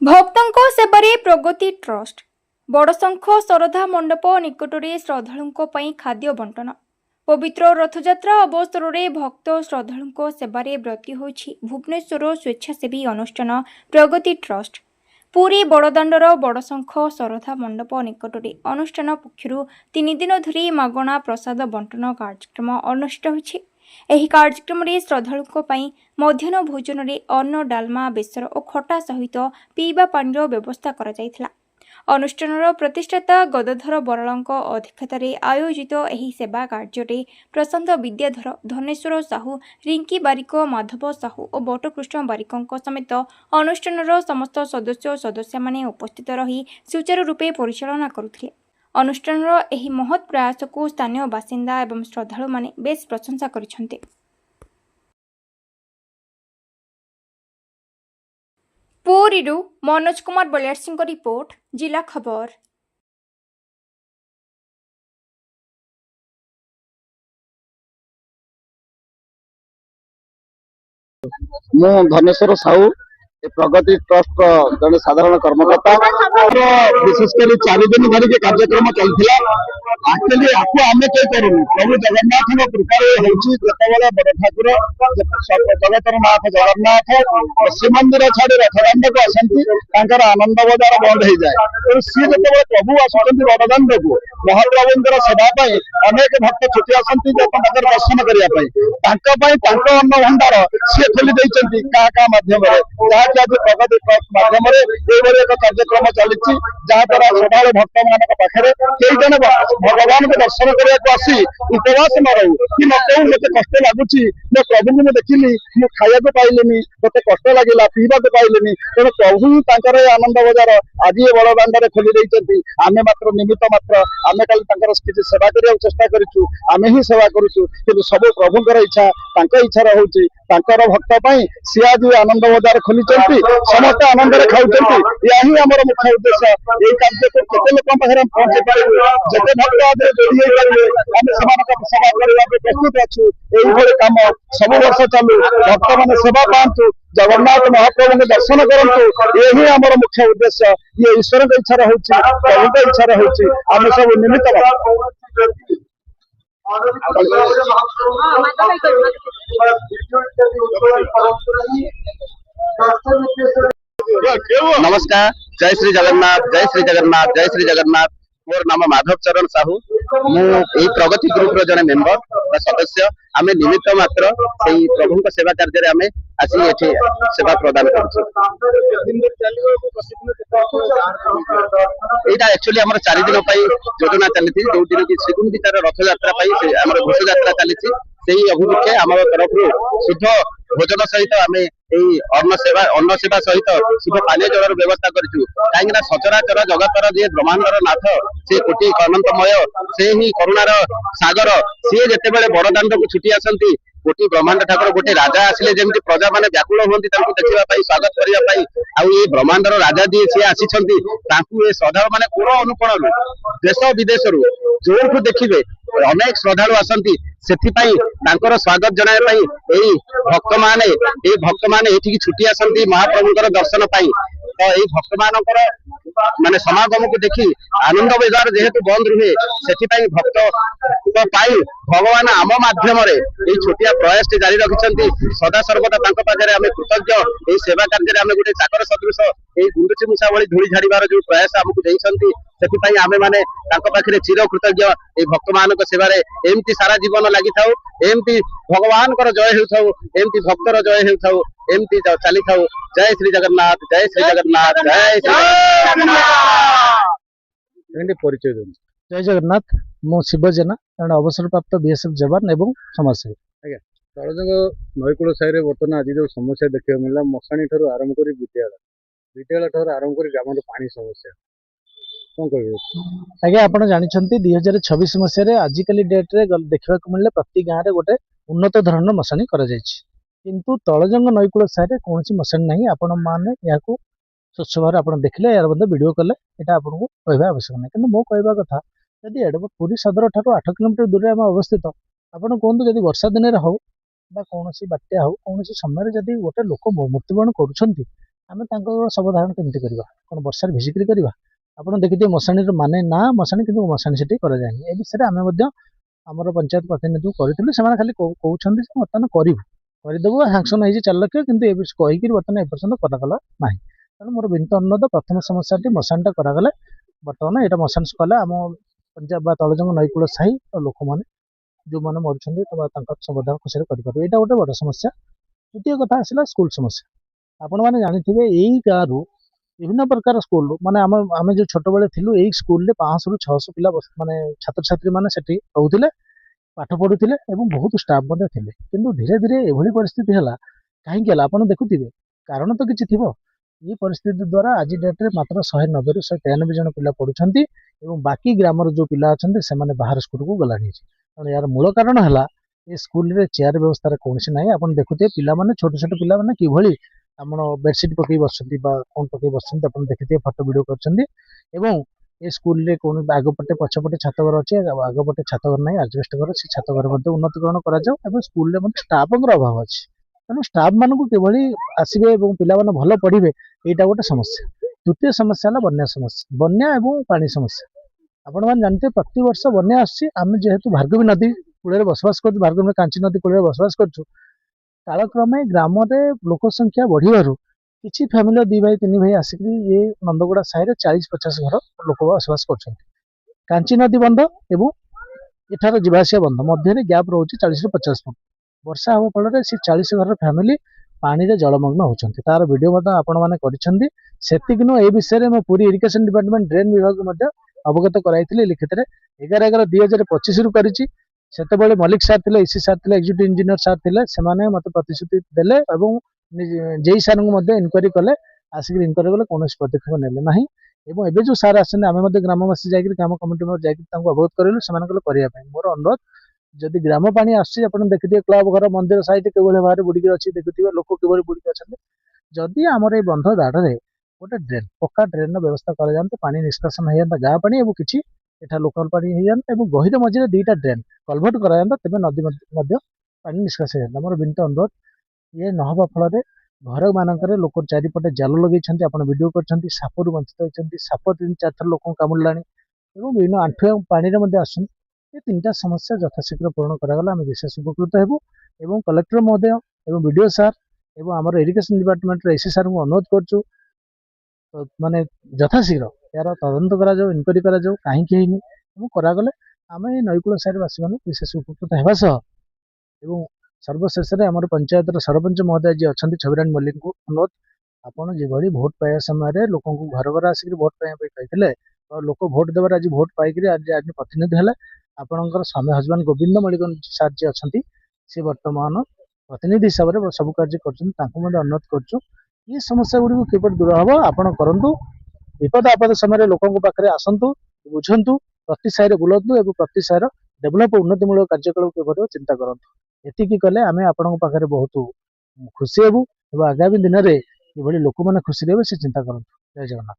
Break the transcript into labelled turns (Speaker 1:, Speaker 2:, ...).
Speaker 1: भक्तों सेवारे प्रगति ट्रस्ट बड़शंख शरधा मंडप निकटरे श्रद्धालुओं खाद्य बंटन पवित्र रथयात्रा अवसर में भक्त श्रद्धालुओं सेवारे ब्रती होइछि भुवनेश्वर स्वेच्छासेवी अनुष्ठान प्रगति ट्रस्ट पुरी बड़दाण्डर बड़शंख शरधा मंडप निकटरे अनुष्ठान पक्षर 3 दिन धरी मागणा प्रसाद बंटन कार्यक्रम अनुष्ठित होइछि। ଏହି କାର୍ଯ୍ୟକ୍ରମରେ ଶ୍ରଦ୍ଧାଳୁଙ୍କ ପାଇଁ ମଧ୍ୟାହ୍ନ ଭୋଜନରେ ଅନ୍ନ ଡାଲମା ବେସର ଓ ଖଟା ସହିତ ପିଇବା ପାଣିର ବ୍ୟବସ୍ଥା କରାଯାଇଥିଲା। ଅନୁଷ୍ଠାନର ପ୍ରତିଷ୍ଠାତା ଗଦାଧର ବରାଳଙ୍କ ଅଧ୍ୟକ୍ଷତାରେ ଆୟୋଜିତ ଏହି ସେବା କାର୍ଯ୍ୟରେ ପ୍ରଶାନ୍ତ ବିଦ୍ୟାଧର, ଧନେଶ୍ୱର ସାହୁ, ରିଙ୍କି ବାରିକ, ମାଧବ ସାହୁ ଓ ବଟକୃଷ୍ଣ ବାରିକଙ୍କ ସମେତ ଅନୁଷ୍ଠାନର ସମସ୍ତ ସଦସ୍ୟ ଓ ସଦସ୍ୟମାନେ ଉପସ୍ଥିତ ରହି ସୁଚାରୁ ରୂପେ ପରିଚାଳନା କରୁଥିଲେ। ଅନୁଷ୍ଠାନର ଏହି ମହତ୍ ପ୍ରୟାସକୁ ସ୍ଥାନୀୟ ବାସିନ୍ଦା ଏବଂ ଶ୍ରଦ୍ଧାଳୁମାନେ ବେଶ୍ ପ୍ରଶଂସା କରିଛନ୍ତି। ପୁରୀରୁ ମନୋଜ କୁମାର ବଳିଆରସିଂଙ୍କ ରିପୋର୍ଟ, ଜିଲ୍ଲା ଖବର।
Speaker 2: ମୁଁ ଧନେଶ୍ୱର ସାହୁ प्रगति ट्रस्ट जड़े साधारण कर्मकर्ता विशेषकर 4 दिन धरिक कार्यक्रम चलता एक्चुअली आपको आम कही करूँ प्रभु जगन्नाथ कृपा होते बड़ ठाकुर जगतर नाथ जगन्नाथ श्रीमंदिर छाड़ी रथदाण्ड को आसती आनंद बजार बंद हो जाए तेणु सी जो प्रभु आसुँच बड़दाण्ड को महाप्रभुंर सेवाई अनेक भक्त छुटी आसती दर्शन करने अन्न भंडार सी खोली क्या माध्यम आज प्रगति ट्रस्ट माध्यम एक कार्यक्रम चली जहाद्वारा श्रद्धा भक्त मान पाखे कई जन भगवान को दर्शन करने को आसी उपवास न रू कि न कहूँ मत कष्ट लगुच मो प्रभु को देखिली मुझे खाया पाइलिनी मत कष्ट लगे पीवा पाइलिनी तेणु प्रभु ही आनंद बजार आज ये बड़दाण्ड खोली देती आम मात्र निमित्त मात्र आम खाली किसी सेवा करने चेष्टा करूँ आम ही सेवा करूँ कि सब प्रभुंर इच्छा इच्छा रोचे भक्त सी आज आनंद बजार खोली समस्त आनंद खाऊँ यही आम मुख्य उद्देश्य यही कार्य को केते लोक पाखे पहुंचे पारे जिते भक्त जोड़ी पारे आम सेवा करने प्रस्तुत अच्छु यही कम सब वर्ष चलू भक्त मान सेवा पातु जगन्नाथ महाप्रभु को दर्शन करूँ यही आम मुख्य उद्देश्य ये ईश्वर की इच्छा रोचे प्रभु की इच्छा रोचे आम सब निमित्त नमस्कार। जय श्री जगन्नाथ जय श्री जगन्नाथ जय श्री जगन्नाथ। मोर नाम माधव चरण साहू मु प्रगति ग्रुप जड़े मेंबर सदस्य आम निमित्त मात्र से प्रभु सेवा कार्य आम आसी एठी सेवा प्रदान कर एक्चुअली आम 4 दिन योजना चली जो दिन की श्रीगुंडिचार रथ यात्रा घोष यात्रा चली अभिमुखे आम तरफ शुद्ध भोजन सहित आम अन्न सेवा सहित शुद्ध पानी जल व्यवस्था करूँ कहीं सचराचर जगतर जी ब्रह्मांडर नाथ सी कोटि अनंतमय से ही करुणार सागर सी जिते बड़दाण्ड को छुटी आसती गोटी ब्रह्मांड ठाकुर गोटे राजा आसिले जमी प्रजा मैंने व्याकुल हमें देखा स्वागत करने आई ब्रह्मांडर राजा जी सी आसी श्रद्धा मैंने कोण अनुकोण देश विदेश जोर को देखिए अनेक श्रद्धालु आसती से स्वागत जनाई भक्त माने छुटी आसती महाप्रभुंर दर्शन पाई तो यही भक्त मानकर माने समागम को देखी आनंद बजार जेहेतु बंद रुहे से भक्त भगवान आम माध्यम छोटिया प्रयास जारी रखिंट सदा सर्वदा पाखे आम कृतज्ञ यही सेवा कार्य आम गोटे चाकर सदृश यही गुंडुची मूषा भली धूली झाड़ार जो प्रयास आमको देती से आम मैंने पाखे चिर कृतज्ञ ये भक्त मान सेवारे एमती सारा जीवन लगी था एमती भगवान जय होमती भक्तर जय हो एमती चली था। जय श्री जगन्नाथ जय श्री जगन्नाथ जय श्री परिचय
Speaker 3: जय जगन्नाथ मो शिव जेना जन अवसर प्राप्त बीएसएफ जवान एवं समाजसेवी
Speaker 4: आज्ञा तलजंग नईकूल साई बर्तमान आज जो समस्या देखा मिलला मशाणी ठार आरंभ कर विद्यालय ठार आरंभ कर ग्राम पानी समस्या कौन कह
Speaker 3: आज्ञा आप जानते 2026 मसीह आजिकल डेट्रे देखा मिले प्रति गाँव में गोटे उन्नत धरण मशाणी किंतु तलजंग नईकूल साई कौन मशाणी ना आपण मैंने यहाँ स्वच्छ भाव आप देखले यार वीडियो कले यहाँ आपको कहवा आवश्यक नहीं कि मो कहवा कथा यदि पुरी सदर ठार 8 किलोमीटर दूर में अवस्थित आपड़ कहतु जब वर्षा दिन हो कौन बात्या हो कौन समय जब गोटे लोक मृत्युवरण कर ଆମେ ତାଙ୍କର ସମାଧାନ କେମିତି କରିବା? କ'ଣ ବର୍ଷାରେ ଭିଜିକିରି କରିବା? ଆପଣ ଦେଖିଥିବେ ମଶାଣିର ମାନେ ନା ମଶାଣି, କିନ୍ତୁ ମଶାଣି ସେଠି କରାଯାଏନି। ଏ ବିଷୟରେ ଆମେ ମଧ୍ୟ ଆମର ପଞ୍ଚାୟତ ପ୍ରତିନିଧିଙ୍କୁ କରିଥିଲୁ। ସେମାନେ ଖାଲି କହୁଛନ୍ତି ଯେ ବର୍ତ୍ତମାନ କରିଦେବୁ, ସାଙ୍କସନ ହେଇଛି 4 ଲକ୍ଷ, କିନ୍ତୁ ଏ ବିଷୟ କହିକିରି ବର୍ତ୍ତମାନ ଏପର୍ଯ୍ୟନ୍ତ କରାଗଲା ନାହିଁ। ତେଣୁ ମୋର ବିନୀତ ଅନୁରୋଧ, ପ୍ରଥମ ସମସ୍ୟାଟି ମଶାଣିଟା କରାଗଲେ, ବର୍ତ୍ତମାନ ଏଇଟା ମଶାଣି କଲେ ଆମ ପଞ୍ଚାୟତ ବା ତଳଜଙ୍ଗ ନଈକୂଳ ସାହି ଲୋକମାନେ ଯେଉଁମାନେ ମରୁଛନ୍ତି ତାଙ୍କର ସମାଧାନ ଖୁସିରେ କରିପାରିବେ। ଏଇଟା ଗୋଟେ ବଡ଼ ସମସ୍ୟା। ଦ୍ୱିତୀୟ କଥା ଆସିଲା ସ୍କୁଲ ସମସ୍ୟା। ଆପଣମାନେ ଜାଣିଥିବେ ଏଇ ଗାଁରୁ ବିଭିନ୍ନ ପ୍ରକାର ସ୍କୁଲ, ମାନେ ଆମେ ଯେଉଁ ଛୋଟବେଳେ ଥିଲୁ, ଏଇ ସ୍କୁଲରେ 500ରୁ 600 ପିଲା ମାନେ ଛାତ୍ରଛାତ୍ରୀ ମାନେ ସେଠି ରହୁଥିଲେ, ପାଠ ପଢୁଥିଲେ ଏବଂ ବହୁତ ଷ୍ଟାଫ ମଧ୍ୟ ଥିଲେ। କିନ୍ତୁ ଧୀରେ ଧୀରେ ଏଭଳି ପରିସ୍ଥିତି ହେଲା, କାହିଁକି ହେଲା ଆପଣ ଦେଖୁଥିବେ, କାରଣ ତ କିଛି ଥିବ। এই ପରିସ୍ଥିତି ଦ୍ୱାରା ଆଜି ଡେଟ୍ରେ ମାତ୍ର 190ରୁ 193 ଜଣ ପିଲା ପଢୁଛନ୍ତି ଏବଂ ବାକି ଗ୍ରାମର ଯେଉଁ ପିଲା ଅଛନ୍ତି ସେମାନେ ବାହାର ସ୍କୁଲକୁ ଗଲାଣି। ତେଣୁ ଏହାର ମୂଳ କାରଣ ହେଲା ଏ ସ୍କୁଲରେ ଚେୟାର ବ୍ୟବସ୍ଥାରେ କୌଣସି ନାହିଁ। ଆପଣ ଦେଖୁଥିବେ ପିଲାମାନେ, ଛୋଟ ଛୋଟ ପିଲାମାନେ କିଭଳି ଆମର ବେଡସିଟ୍ ପକେଇ ବସୁଛନ୍ତି ବା କ'ଣ ପକେଇ ବସୁଛନ୍ତି, ଆପଣ ଦେଖିଥିବେ, ଫଟୋ ଭିଡ଼ିଓ କରିଛନ୍ତି। ଏବଂ ଏ ସ୍କୁଲରେ କୌଣସି ଆଗପଟେ ପଛପଟେ ଛାତଘର ଅଛି, ଆଗପଟେ ଛାତଘର ନାହିଁ, ଆଜବେଷ୍ଟ ଘର। ସେ ଛାତଘର ମଧ୍ୟ ଉନ୍ନତିକରଣ କରାଯାଉ ଏବଂ ସ୍କୁଲରେ ମଧ୍ୟ ଷ୍ଟାଫଙ୍କର ଅଭାବ ଅଛି। ତେଣୁ ଷ୍ଟାଫ ମାନଙ୍କୁ କିଭଳି ଆସିବେ ଏବଂ ପିଲାମାନେ ଭଲ ପଢିବେ, ଏଇଟା ଗୋଟେ ସମସ୍ୟା। ଦ୍ୱିତୀୟ ସମସ୍ୟା ହେଲା ବନ୍ୟା ସମସ୍ୟା, ବନ୍ୟା ଏବଂ ପାଣି ସମସ୍ୟା। ଆପଣମାନେ ଜାଣିଥିବେ ପ୍ରତିବର୍ଷ ବନ୍ୟା ଆସୁଛି। ଆମେ ଯେହେତୁ ଭାର୍ଗବୀ ନଦୀ କୂଳରେ ବସବାସ କରୁଛୁ, ଭାର୍ଗବୀ କାଞ୍ଚି ନଦୀ କୂଳରେ ବସବାସ କରୁଛୁ, କାଳକ୍ରମେ ଗ୍ରାମରେ ଲୋକ ସଂଖ୍ୟା ବଢିବାରୁ କିଛି ଫ୍ୟାମିଲିର 2 ଭାଇ 3 ଭାଇ ଆସିକି ଏ ନନ୍ଦଗୁଡ଼ା ସାହିରେ 40-50 ଘର ଲୋକ ବସବାସ କରୁଛନ୍ତି। କାଞ୍ଚି ନଦୀ ବନ୍ଧ ଏବଂ ଏଠାର ଯିବା ଆସିବା ବନ୍ଧ ମଧ୍ୟରେ ଗ୍ୟାପ୍ ରହୁଛି 40ରୁ 50 ଫୁଟ। ବର୍ଷା ହେବା ଫଳରେ ସେ 40 ଘରର ଫ୍ୟାମିଲି ପାଣିରେ ଜଳମଗ୍ନ ହେଉଛନ୍ତି। ତାର ଭିଡ଼ିଓ ମଧ୍ୟ ଆପଣମାନେ କରିଛନ୍ତି। ସେତିକି ନୁହଁ, ଏ ବିଷୟରେ ମୁଁ ପୁରୀ ଇରିଗେସନ ଡିପାର୍ଟମେଣ୍ଟ ଡ୍ରେନ୍ ବିଭାଗକୁ ମଧ୍ୟ ଅବଗତ କରାଇଥିଲି ଲିଖିତରେ। 11/11/2025ରୁ କରିଛି। ସେତେବେଳେ ମଲ୍ଲିକ ସାର୍ ଥିଲେ, ଇସି ସାର୍ ଥିଲେ, ଏକ୍ଜିକ୍ୟୁଟିଭ ଇଞ୍ଜିନିୟର ସାର୍ ଥିଲେ। ସେମାନେ ମୋତେ ପ୍ରତିଶ୍ରୁତି ଦେଲେ ଏବଂ ଜେଇ ସାର୍ଙ୍କୁ ମଧ୍ୟ ଇନକ୍ୱାରି କଲେ। ଆସିକି ଇନକ୍ୱାରି କଲେ, କୌଣସି ପଦକ୍ଷେପ ନେଲେ ନାହିଁ। ଏବଂ ଏବେ ଯେଉଁ ସାର୍ ଆସିଛନ୍ତି, ଆମେ ମଧ୍ୟ ଗ୍ରାମବାସୀ ଯାଇକରି ଗ୍ରାମ କମିଟି ଯାଇକି ତାଙ୍କୁ ଅବଗତ କରିଲୁ, ସେମାନେ କହିଲେ କରିବା ପାଇଁ। ମୋର ଅନୁରୋଧ, ଯଦି ଗ୍ରାମ ପାଣି ଆସୁଛି, ଆପଣ ଦେଖିଥିବେ କ୍ଲବ ଘର, ମନ୍ଦିର ସାଇଟ୍ କିଭଳି ଭାବରେ ବୁଡ଼ିକି ଅଛି, ଦେଖୁଥିବେ ଲୋକ କିଭଳି ବୁଡ଼ିକି ଅଛନ୍ତି। ଯଦି ଆମର ଏଇ ବନ୍ଧ ଦାଢ଼ରେ ଗୋଟେ ଡ୍ରେନ୍, ପକ୍କା ଡ୍ରେନ୍ର ବ୍ୟବସ୍ଥା କରାଯାଆନ୍ତା, ପାଣି ନିଷ୍କାସନ ହେଇଯାନ୍ତା ଗାଁ ପାଣି ଏବଂ କିଛି ଏଠା ଲୋକାଲ ପାଣି ହେଇଯାନ୍ତା ଏବଂ ଗହିର ମଝିରେ 2ଟା ଡ୍ରେନ୍ କଲଭର୍ଟ କରାଯାନ୍ତା, ତେବେ ନଦୀ ମଧ୍ୟ ପାଣି ନିଷ୍କାସ ହେଇଯାନ୍ତା। ଆମର ବିନୀତ ଅନୁରୋଧ, ଇଏ ନହେବା ଫଳରେ ଘର ମାନଙ୍କରେ ଲୋକ ଚାରିପଟେ ଜାଲ ଲଗେଇଛନ୍ତି, ଆପଣ ଭିଡ଼ିଓ କରିଛନ୍ତି, ସାପରୁ ବଞ୍ଚିତ ହୋଇଛନ୍ତି। ସାପ 3-4 ଥର ଲୋକଙ୍କୁ କାମୁଡ଼ିଲାଣି ଏବଂ ବିଭିନ୍ନ ଆଣ୍ଠୁଏ ପାଣିରେ ମଧ୍ୟ ଆସୁଛନ୍ତି। ଏ 3ଟା ସମସ୍ୟା ଯଥାଶୀଘ୍ର ପୂରଣ କରାଗଲେ ଆମେ ବିଶେଷ ଉପକୃତ ହେବୁ। ଏବଂ କଲେକ୍ଟର ମହୋଦୟ ଏବଂ ବିଡ଼ିଓ ସାର୍ ଏବଂ ଆମର ଇରିଗେସନ ଡିପାର୍ଟମେଣ୍ଟର ଏସି ସାର୍ଙ୍କୁ ଅନୁରୋଧ କରୁଛୁ, ମାନେ ଯଥାଶୀଘ୍ର ଏହାର ତଦନ୍ତ କରାଯାଉ, ଇନକ୍ୱାରି କରାଯାଉ, କାହିଁକି ହେଇନି ଏବଂ କରାଗଲେ ଆମେ ଏଇ ନଈକୂଳ ସାହିର ବାସୀମାନେ ବିଶେଷ ଉପକୃତ ହେବା ସହ ଏବଂ ସର୍ବଶେଷରେ ଆମର ପଞ୍ଚାୟତର ସରପଞ୍ଚ ମହୋଦୟ ଯିଏ ଅଛନ୍ତି ଛବିରାଣୀ ମଲ୍ଲିକଙ୍କୁ ଅନୁରୋଧ, ଆପଣ ଯେଭଳି ଭୋଟ ପାଇବା ସମୟରେ ଲୋକଙ୍କୁ ଘର ଘର ଆସିକି ଭୋଟ ପାଇବା ପାଇଁ କହିଥିଲେ, ଆଉ ଲୋକ ଭୋଟ ଦେବାର ଆଜି ଭୋଟ ପାଇକରି ଆଜି ପ୍ରତିନିଧି ହେଲେ। ଆପଣଙ୍କର ସ୍ୱାମୀ ହଜବାଣ୍ଡ ଗୋବିନ୍ଦ ମଲ୍ଲିକ ସାର୍ ଯିଏ ଅଛନ୍ତି, ସେ ବର୍ତ୍ତମାନ ପ୍ରତିନିଧି ହିସାବରେ ସବୁ କାର୍ଯ୍ୟ କରୁଛନ୍ତି। ତାଙ୍କୁ ମଧ୍ୟ ଅନୁରୋଧ କରୁଛୁ, ଏ ସମସ୍ୟା ଗୁଡ଼ିକୁ କିପରି ଦୂର ହେବ ଆପଣ କରନ୍ତୁ। ବିପଦ ଆପଦ ସମୟରେ ଲୋକଙ୍କ ପାଖରେ ଆସନ୍ତୁ, ବୁଝନ୍ତୁ, ପ୍ରତି ସାହିରେ ବୁଲନ୍ତୁ ଏବଂ ପ୍ରତି ସାହିର ଡେଭଲପ ଉନ୍ନତିମୂଳକ କାର୍ଯ୍ୟକଳାପ କିପରି ଚିନ୍ତା କରନ୍ତୁ। ଏତିକି କଲେ ଆମେ ଆପଣଙ୍କ ପାଖରେ ବହୁତ ଖୁସି ହେବୁ ଏବଂ ଆଗାମୀ ଦିନରେ କିଭଳି ଲୋକମାନେ ଖୁସି ରହିବେ ସେ ଚିନ୍ତା କରନ୍ତୁ। ଜୟ ଜଗନ୍ନାଥ।